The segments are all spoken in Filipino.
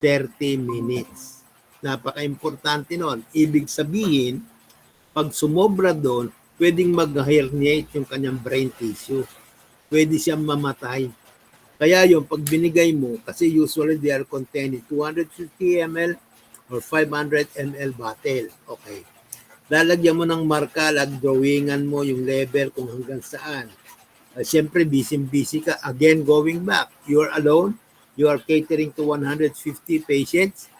30 minutes. Napaka-importante nun. Ibig sabihin, pag sumobra doon, pwedeng mag-herniate yung kanyang brain tissue. Pwede siyang mamatay. Kaya yung pag binigay mo, kasi usually they are containing 250 ml or 500 ml bottle. Okay. Lalagyan mo ng marka, drawingan mo yung level kung hanggang saan. Siyempre, busy ka. Again, going back, you're alone, you are catering to 150 patients,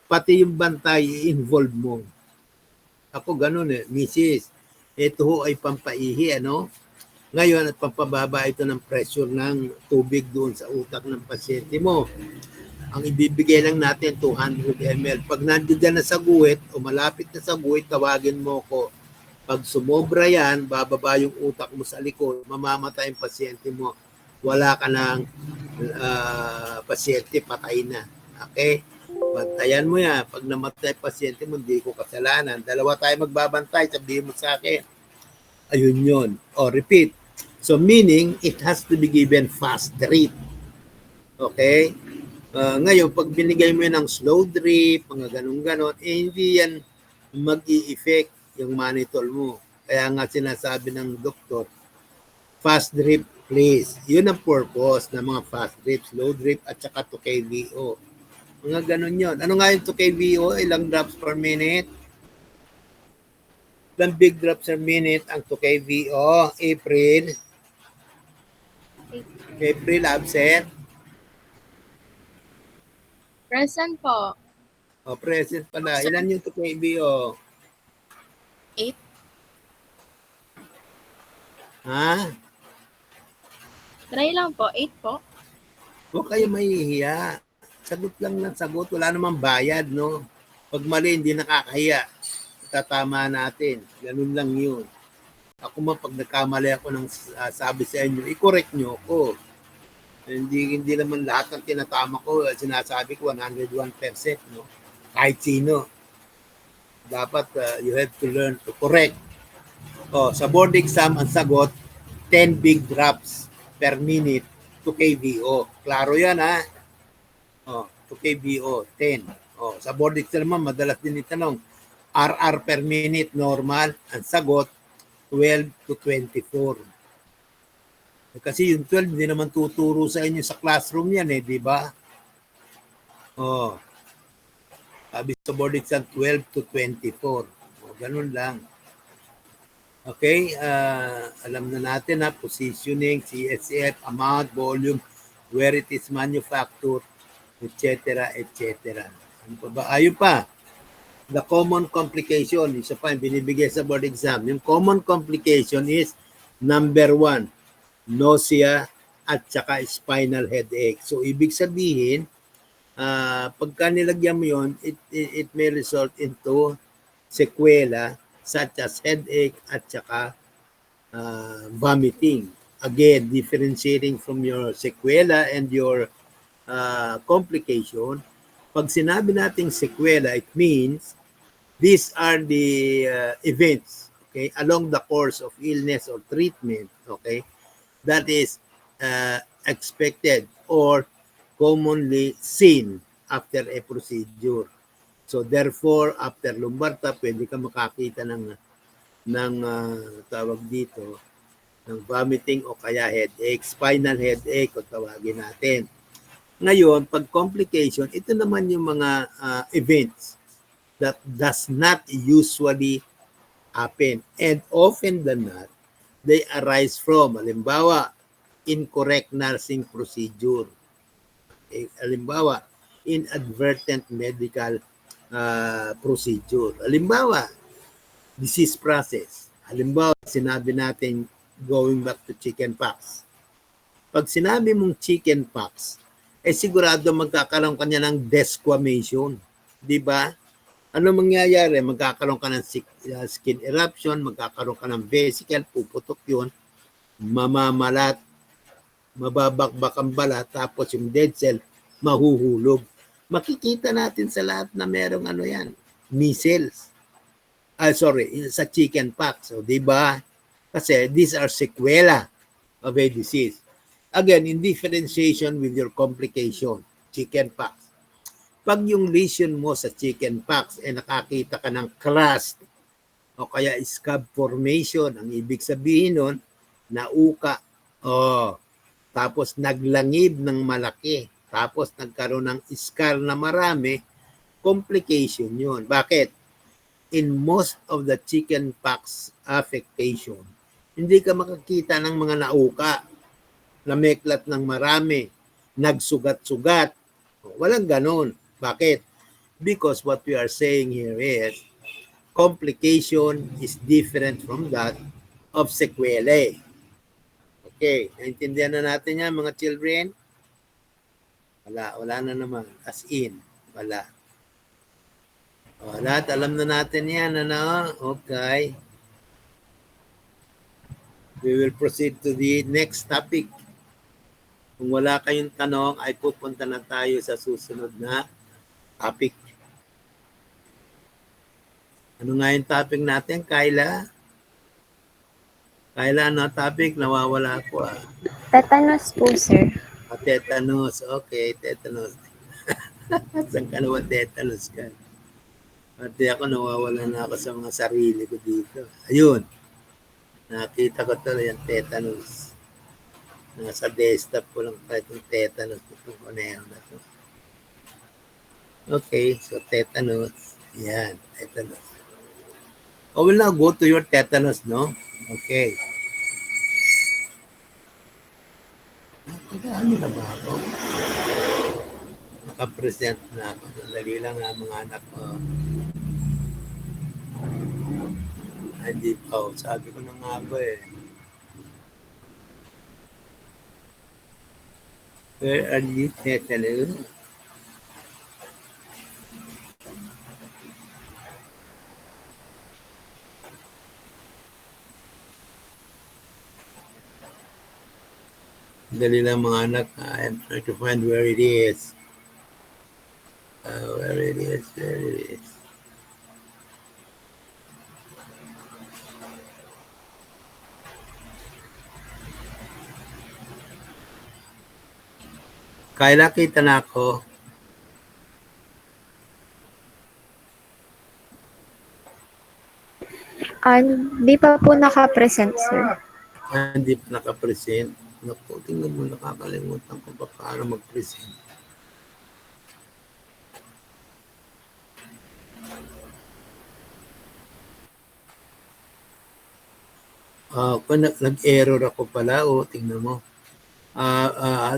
pati yung bantay, i-involve mo. Ako ganun Mrs. Ito ho ay pampaihi, ano? Ngayon, at pampababa ito ng pressure ng tubig doon sa utak ng pasyente mo. Ang ibibigay lang natin, 200 ml. Pag nandiyan na sa guhit o malapit na sa guhit, tawagin mo ko. Pag sumobra yan, bababa yung utak mo sa likod, mamamatay yung pasyente mo. Wala ka ng pasyente, patay na. Okay? Bantayan mo yan. Pag namatay pasyente mo, hindi ko kasalanan. Dalawa tayo magbabantay, sabihin mo sa akin. Ayun yun. O, repeat. So, meaning, it has to be given fast drip. Okay? Ngayon, pag binigay mo yan ng slow drip, mga ganun-ganon, hindi yan mag-i-effect yung monitor mo. Kaya nga sinasabi ng doktor, fast drip, please. Yun ang purpose ng mga fast drip, slow drip, at saka 2 kVO. Mga ganun yun. Ano nga yung 2 kVO? Ilang drops per minute? Ilang big drops per minute ang 2 kVO? April? April, absent? Present po. O, present pala. Ilan yung 2 kVO? 8. Ha? Try lang po. 8 po. Huwag kayo mahihiya. Sagot lang ng sagot. Wala namang bayad, no? Pag mali, hindi nakakahiya. Tatama natin. Ganun lang yun. Ako man, pag nagkamali ako ng sabi sa inyo, i-correct nyo ako. Hindi naman lahat ng tinatama ko, sinasabi ko 101%, no? Kahit sino. Dapat you have to learn to correct. Sa board exam, ang sagot, 10 big drops per minute to KVO. Klaro yan, ha? To KVO, 10. Sa board exam naman, madalas din itanong, RR per minute, normal. Ang sagot, 12 to 24. Kasi yung 12, hindi naman tuturo sa inyo sa classroom yan di ba? Sabi sa board exam, 12 to 24. Ganun lang. Okay, alam na natin positioning, CSF, amount, volume, where it is manufactured, etc., etc. Ano pa ba? Ayun pa. The common complication, isa pa yung binibigay sa board exam. Yung common complication is number 1, nausea at saka spinal headache. So, ibig sabihin, pagka nilagyan mo yun, it may result into sequela such as headache at saka vomiting. Again, differentiating from your sequela and your complication. Pag sinabi nating sequela, it means these are the events, okay, along the course of illness or treatment, okay, that is expected or commonly seen after a procedure. So therefore, after lumbar tap, pwede ka makakita ng tawag dito, ng vomiting o kaya headache, spinal headache o tawagin natin. Ngayon, pag complication, ito naman yung mga events that does not usually happen. And often than not, they arise from, halimbawa, incorrect nursing procedure. Halimbawa, inadvertent medical procedure. Halimbawa, disease process. Halimbawa, sinabi natin going back to chickenpox. Pag sinabi mong chickenpox, sigurado magkakaroon ka niya ng desquamation. Di ba? Ano mangyayari? Magkakaroon ka ng skin eruption, magkakaroon ka ng vesicle, puputok yun, mamamalat, mababakbak ang balat, tapos yung dead cell, mahuhulog. Makikita natin sa lahat na merong yan, measles. Sa chickenpox. So, di ba? Kasi these are sequela of a disease. Again, in differentiation with your complication, chickenpox. Pag yung lesion mo sa chickenpox ay nakakita ka ng crust o kaya scab formation, ang ibig sabihin nun, nauka. Tapos naglangib ng malaki. Tapos nagkaroon ng scar na marami, complication yun. Bakit? In most of the chickenpox affectation, hindi ka makakita ng mga nauka, nameklat ng marami, nagsugat-sugat. Walang ganon. Bakit? Because what we are saying here is complication is different from that of sequelae. Okay, naintindihan na natin yan mga children? Wala na naman. As in, wala. Lahat alam na natin yan, ano? Okay. We will proceed to the next topic. Kung wala kayong tanong, ay pupunta na tayo sa susunod na topic. Ano nga yung topic natin, Kyla? Kyla, ano topic? Nawawala ako. Tetanus po, sir. Tetanus. Okay, tetanus. Saan ka naman tetanus ka? Pati ako, nawawala na ako sa mga sarili ko dito. Ayun. Nakita ko tuloy yung tetanus. Nasa desktop ko lang kahit yung tetanus. Itong kuneho na to. Okay, so tetanus. Yan, tetanus. I will now go to your tetanus, no? Okay. Ano na ba ako? Nakapresent na ako. Sandali lang nga mga anak ko. Hindi pa. Sabi ko na nga ba eh. Where are you, tetanus? Dali lang mga anak. I'm trying to find where it is. Where it is. Kaya kita na ako. Hindi pa po naka-present, sir. Hindi pa naka-present. Naku, tingnan mo, nakakalimutan ko pa paano mag-present. Kung nag-error ako pala, tingnan mo.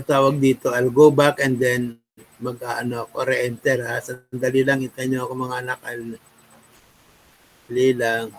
Tawag dito, I'll go back and then mag-ano ako, re-enter ha. Sandali lang, hintayin niyo ako mga anak. Dali lang.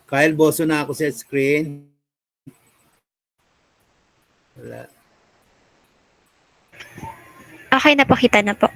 Kyle, boso na ako sa screen. Wala. Okay, napakita na po.